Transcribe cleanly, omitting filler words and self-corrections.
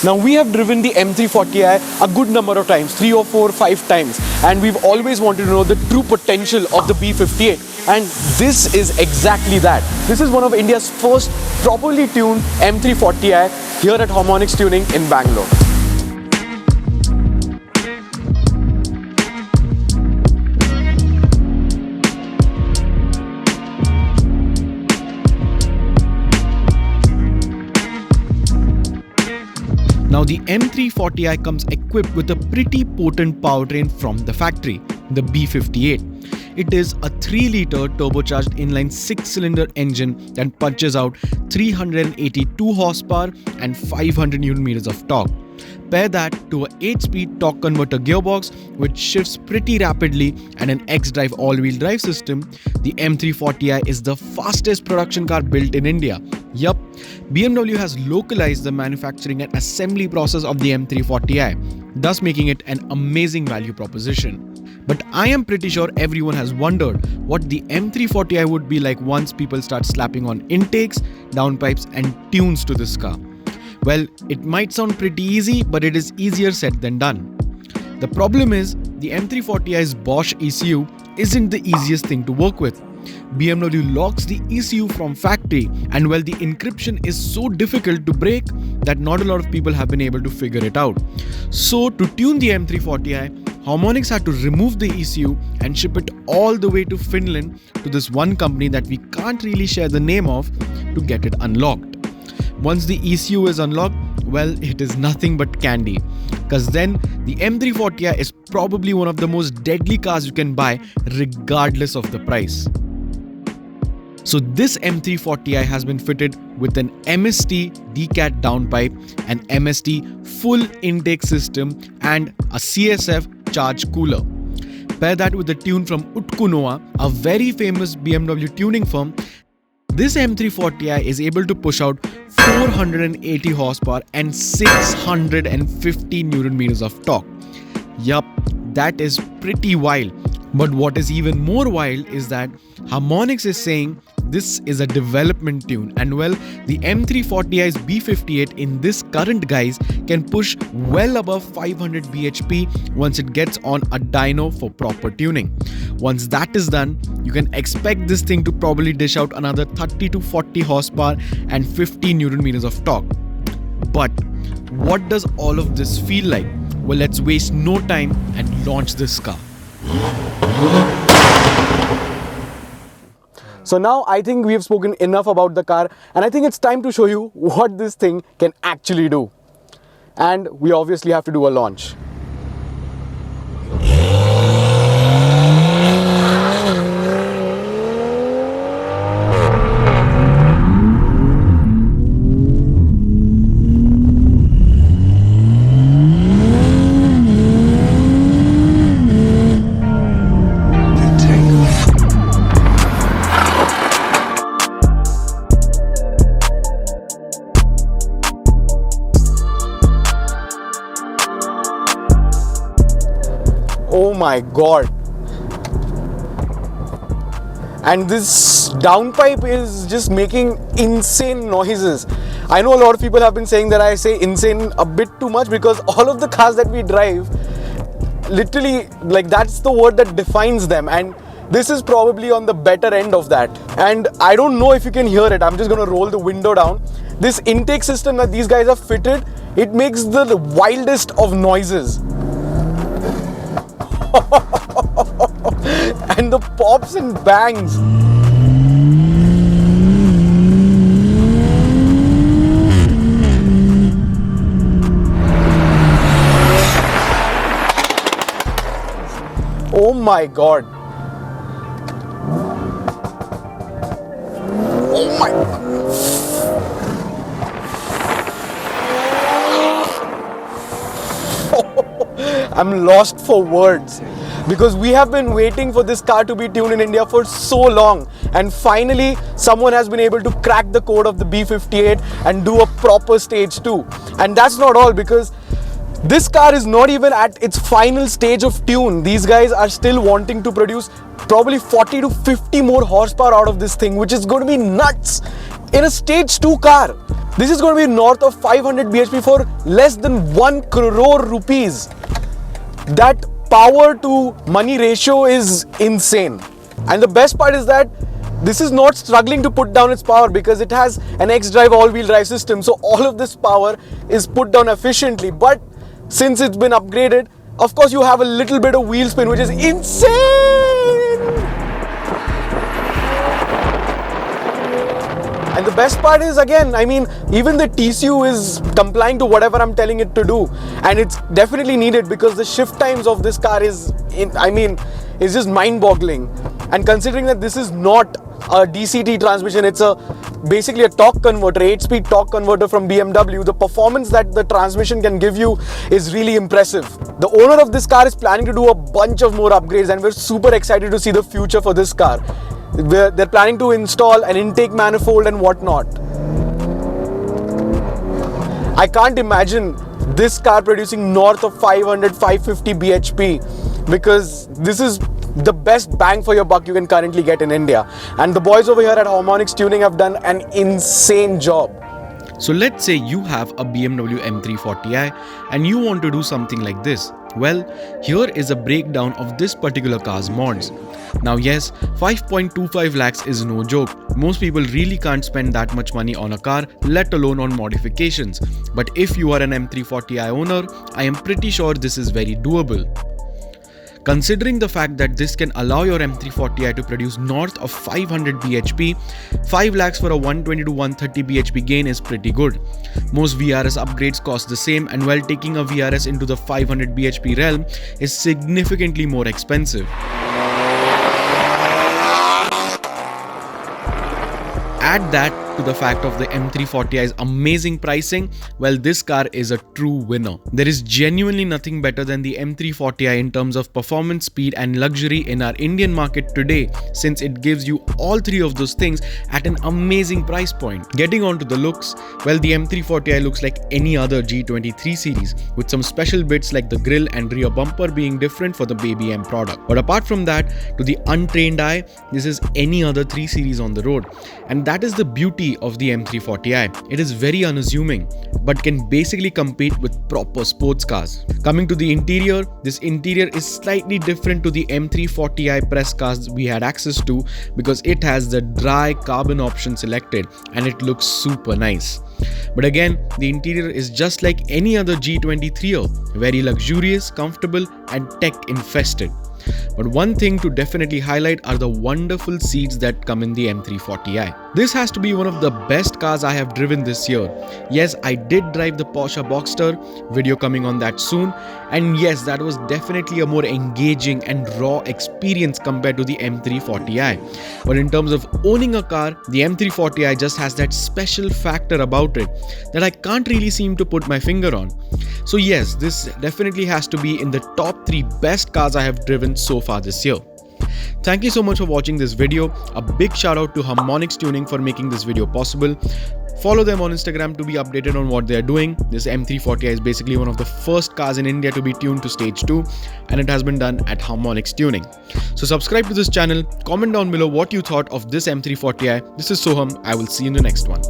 Now we have driven the M340i a good number of times, 3 or 4, 5 times, and we've always wanted to know the true potential of the B58, and this is exactly that. This is one of India's first properly tuned M340i here at Harmonix Tuning in Bangalore. Now the M340i comes equipped with a pretty potent powertrain from the factory, the B58. It is a 3-litre turbocharged inline 6-cylinder engine that punches out 382 horsepower and 500 Nm of torque. Pair that to a 8-speed torque converter gearbox which shifts pretty rapidly and an XDrive all-wheel drive system, the M340i is the fastest production car built in India. Yup, BMW has localized the manufacturing and assembly process of the M340i, thus making it an amazing value proposition. But I am pretty sure everyone has wondered what the M340i would be like once people start slapping on intakes, downpipes and tunes to this car. Well, it might sound pretty easy, but it is easier said than done. The problem is, the M340i's Bosch ECU isn't the easiest thing to work with. BMW locks the ECU from factory, and well, the encryption is so difficult to break that not a lot of people have been able to figure it out. So to tune the M340i, Harmonix had to remove the ECU and ship it all the way to Finland to this one company that we can't really share the name of to get it unlocked. Once the ECU is unlocked, well, it is nothing but candy. Because then the M340i is probably one of the most deadly cars you can buy regardless of the price. So this M340i has been fitted with an MST DCAT downpipe, an MST full intake system and a CSF charge cooler. Pair that with a tune from Utkunoa, a very famous BMW tuning firm. This M340i is able to push out 480 horsepower and 650 Nm of torque. Yup, that is pretty wild. But what is even more wild is that Harmonix is saying this is a development tune, and well, the M340i's B58 in this current guise can push well above 500 bhp once it gets on a dyno for proper tuning. Once that is done, you can expect this thing to probably dish out another 30 to 40 horsepower and 50 Nm of torque. But what does all of this feel like? Well, let's waste no time and launch this car. So now I think we have spoken enough about the car, and I think it's time to show you what this thing can actually do. And we obviously have to do a launch. Oh my god. And this downpipe is just making insane noises. I know a lot of people have been saying that I say insane a bit too much, because all of the cars that we drive, literally, like, that's the word that defines them, and this is probably on the better end of that. And I don't know if you can hear it. I'm just gonna roll the window down. This intake system that these guys have fitted, it makes the wildest of noises. And the pops and bangs. Oh my god. Oh my god. I'm lost for words, because we have been waiting for this car to be tuned in India for so long, and finally someone has been able to crack the code of the B58 and do a proper stage 2. And that's not all, because this car is not even at its final stage of tune. These guys are still wanting to produce probably 40 to 50 more horsepower out of this thing, which is going to be nuts in a stage 2 car. This is going to be north of 500 bhp for less than 1 crore rupees. That power to money ratio is insane. And the best part is that this is not struggling to put down its power because it has an XDrive all-wheel drive system. So all of this power is put down efficiently. But since it's been upgraded, of course you have a little bit of wheel spin, which is insane. And the best part is, again, I mean, even the TCU is complying to whatever I'm telling it to do. And it's definitely needed because the shift times of this car is, it's just mind-boggling. And considering that this is not a DCT transmission, it's basically a torque converter, 8-speed torque converter from BMW. The performance that the transmission can give you is really impressive. The owner of this car is planning to do a bunch of more upgrades, and we're super excited to see the future for this car. They're planning to install an intake manifold and whatnot. I can't imagine this car producing north of 500-550 bhp because this is the best bang for your buck you can currently get in India. And the boys over here at Harmonix Tuning have done an insane job. So let's say you have a BMW M340i and you want to do something like this. Well, here is a breakdown of this particular car's mods. Now yes, 5.25 lakhs is no joke. Most people really can't spend that much money on a car, let alone on modifications. But if you are an M340i owner, I am pretty sure this is very doable. Considering the fact that this can allow your M340i to produce north of 500 bhp, 5 lakhs for a 120 to 130 bhp gain is pretty good. Most VRS upgrades cost the same, and while taking a VRS into the 500 bhp realm is significantly more expensive. Add that to the fact of the M340i's amazing pricing, well, this car is a true winner. There is genuinely nothing better than the M340i in terms of performance, speed and luxury in our Indian market today, since it gives you all three of those things at an amazing price point. Getting on to the looks, well, the M340i looks like any other G23 series, with some special bits like the grille and rear bumper being different for the Baby M product. But apart from that, to the untrained eye, this is any other 3 Series on the road. And that is the beauty of the M340i. It is very unassuming, but can basically compete with proper sports cars. Coming to the interior, this interior is slightly different to the M340i press cars we had access to because it has the dry carbon option selected and it looks super nice. But again, the interior is just like any other G23er, very luxurious, comfortable and tech infested. But one thing to definitely highlight are the wonderful seats that come in the M340i. This has to be one of the best cars I have driven this year. Yes, I did drive the Porsche Boxster, video coming on that soon. And yes, that was definitely a more engaging and raw experience compared to the M340i. But in terms of owning a car, the M340i just has that special factor about it that I can't really seem to put my finger on. So yes, this definitely has to be in the top 3 best cars I have driven so far this year. Thank you so much for watching this video. A big shout out to Harmonix Tuning for making this video possible. Follow them on Instagram to be updated on what they are doing. This M340i is basically one of the first cars in India to be tuned to stage 2, and it has been done at Harmonix Tuning. So subscribe to this channel, comment down below what you thought of this M340i. This is Soham. I will see you in the next one.